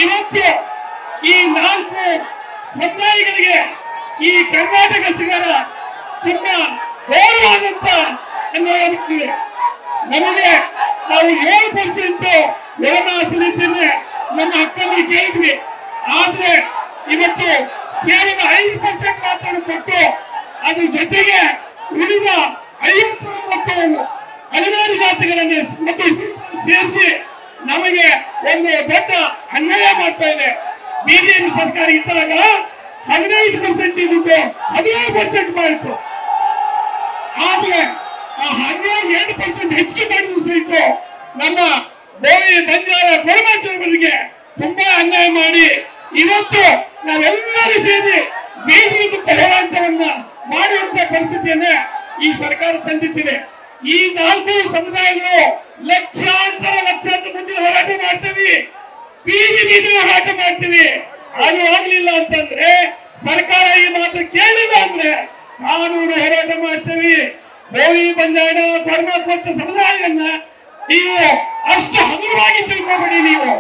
ಇವತ್ತು ಈ 4 ಸಮುದಾಯಗಳಿಗೆ ಈ ಕರ್ನಾಟಕ ಸರ್ಕಾರ ತುಂಬಾ ಗೌರವಾದಂತ ಅನ್ನೋದಿದೆ. ನಮಗೆ ನಾವು 7% ವಿರೋಧಾಸಲಿದ್ದೇನೆ ನಮ್ಮ ಹಕ್ಕನ್ನು ಕೇಳಿದ್ವಿ. ಆದ್ರೆ ಇವತ್ತು ಕೇವಲ 5% ಮಾತ್ರ ಕೊಟ್ಟು ಅದ್ರ ಜೊತೆಗೆ ಉಳಿದ 59 ಹಲವಾರು ಜಾತಿಗಳನ್ನು ಸೇರಿಸಿ ನಮಗೆ ಒಂದು ದೊಡ್ಡ ಅನ್ಯಾಯ ಮಾಡ್ತಾ ಇದೆ. ಬಿಜೆಪಿ ಸರ್ಕಾರ ಇದ್ದಾಗ 15% ಇದ್ದು 17% ಮಾಡಿತು. ಆದ್ರೆ ಆ 12% ಹೆಚ್ಚಿಗೆ ಮಾಡಿದ್ರು ಸಹಿತ ನಮ್ಮ ಬೋವಿ ಬಂಜಾರ ಕೊರಮಾಚರಿಗೆ ತುಂಬಾ ಅನ್ಯಾಯ ಮಾಡಿ ಇವತ್ತು ನಾವೆಲ್ಲರೂ ಸೇರಿ ಬೀದಿಗೆ ಹೋರಾಟವನ್ನ ಮಾಡುವಂತ ಪರಿಸ್ಥಿತಿಯನ್ನ ಈ ಸರ್ಕಾರ ತಂದಿಟ್ಟಿದೆ. ಈ 4 ಸಮುದಾಯಗಳು ಲಕ್ಷಾಂತರ ಮುಂದಿನ ಹೋರಾಟ ಮಾಡ್ತೀವಿ, ಬೀದಿ ಹೋರಾಟ ಮಾಡ್ತೀವಿ. ಅದು ಆಗ್ಲಿಲ್ಲ ಅಂತಂದ್ರೆ ಸರ್ಕಾರ ಈ ಮಾತು ಕೇಳಿಲ್ಲ ಅಂದ್ರೆ ಕಾನೂನು ಹೋರಾಟ ಮಾಡ್ತೀವಿ. ಬೋವಿ ಬಂಜಾರ ಕೊರಮಾಕೋಚ ಸಮುದಾಯವನ್ನ ನೀವು ಅಷ್ಟು ಹಗುರವಾಗಿ ತಿಳ್ಕೊಬೇಡಿ. ನೀವು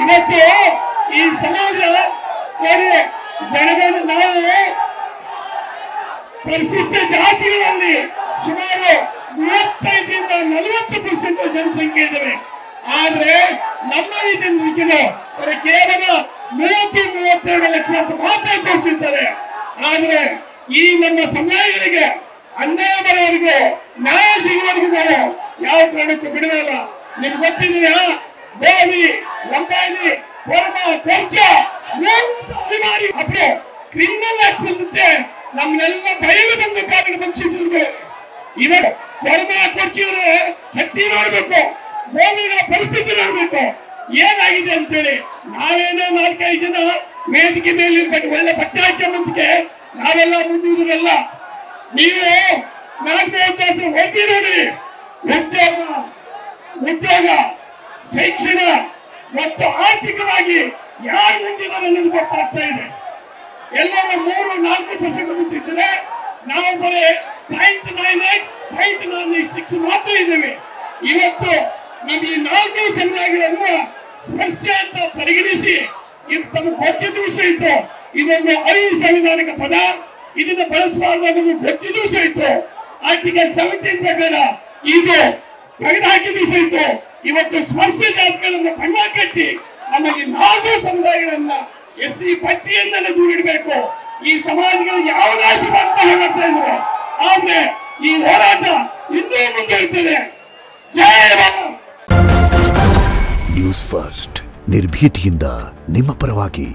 ಇವತ್ತು ಈ ಸಮಾಜ ಜನಗಳು ನಾವು ಪರಿಶಿಷ್ಟ ಜಾತಿಗಳಲ್ಲಿ ಸುಮಾರು 35ರಿಂದ 40% ಜನಸಂಖ್ಯೆ ಇದ್ದೇವೆ. ಆದ್ರೆ ನಮ್ಮ ಈ ಜನಸಂಖ್ಯೆ ಕೇವಲ 30-32 ಲಕ್ಷ ಅಂತ ಮಾತ್ರ ತೋರಿಸಿದ್ದಾರೆ. ಆದ್ರೆ ಈ ನಮ್ಮ ಸಮುದಾಯಗಳಿಗೆ ಅನ್ಯಾಯ ಬರೋವರೆಗೂ ನ್ಯಾಯ ಸಿಗುವವರೆಗೂ ನಾವು ಯಾವ ಕಾರಣಕ್ಕೂ ಬಿಡುವಲ್ಲ. ನಿಮ್ಗೆ ಗೊತ್ತಿದೆಯಾ, ಬೋವಿ ಲಂಬಾಣಿ ಕೊರಮ ಕೊರ್ಚ ಅಭಿಮಾನಿ ಅಪ್ಪ ಕ್ರಿಮಿನಲ್ ಆಕ್ಷನ್ ಮತ್ತೆ ನಮ್ನೆಲ್ಲ ಬಯಲು ಬಂದು ಕಾರಣ ಬಂಧಿಸಿದ್ರು. ಇವಾಗ ಕೊರಮ ಕೊರ್ಚಿಯವರು ಹಟ್ಟಿ ನೋಡ್ಬೇಕು, ಬೋವಿಗಳ ಪರಿಸ್ಥಿತಿ ನೋಡ್ಬೇಕು ಏನಾಗಿದೆ ಅಂತೇಳಿ. ನಾವೇನೋ 4-5 ಜನ ವೇದಿಕೆ ಮೇಲೆ ಒಳ್ಳೆ ಬಟ್ಟೆ ಹಾಕೊಂಬಂದಿಗೆ ನಾವೆಲ್ಲ ಮುಂದಿದ್ರಲ್ಲ. ನೀವು 4 ಹೋಗಿ ನೋಡಿ, ಉದ್ಯೋಗ ಶಿಕ್ಷಣ ಮತ್ತು ಆರ್ಥಿಕವಾಗಿ ಯಾರು ಮುಂದಿದ್ದಾರೆ ಅನ್ನೋದು ಗೊತ್ತಾಗ್ತಾ ಇದೆ. ಎಲ್ಲರೂ 3-4% ಮುಂದಿದ್ದಾರೆ. ನಾವು ಬರೀ 0.98, 0.96 ಮಾತ್ರ ಇದ್ದೇವೆ. ಇವತ್ತು ನಮ್ಮ ಈ 4 ಸಮುದಾಯಗಳನ್ನು ಸ್ಪರ್ಶ ಅಂತ ಪರಿಗಣಿಸಿ ಇದು ತಮ್ಮ ಗೊತ್ತಿದ್ದು ಸಹಿತ ಇದೊಂದು ಅಸಂವಿಧಾನಿಕ ಪದ, ಇದನ್ನು ಬಳಸಬಾರದು ಗೊತ್ತಿದ್ದು ಸಹಿತ ಆರ್ಟಿಕಲ್ 17 ಪ್ರಕಾರ ಇದು ತೆಗೆದುಹಾಕಿದ್ದು ಸಹಿತ ಇವತ್ತು ಸ್ಪರ್ಶ ಜಾತಿಗಳನ್ನು ಬಣ್ಣ ಕಟ್ಟಿ ನಮಗೆ 4 ಸಮುದಾಯಗಳನ್ನ SC ಪಟ್ಟಿಯಿಂದಲೇ ದೂರಿಡಬೇಕು. ಈ ಸಮಾಜಗಳಿಗೆ ಯಾವ ನಾಶ ಮಾಡ್ತಾ ಹೋಗ್ತಾ ಇದ್ರು. ಆದ್ರೆ ಈ ಹೋರಾಟ ಇನ್ನೂ ಮುಂದುವರಿಯುತ್ತದೆ. ಜಯ ಭಾರತ್. ನ್ಯೂಸ್ ಫಸ್ಟ್ ನಿರ್ಭೀತಿಯಿಂದ ನಿಮ್ಮ ಪರವಾಗಿ.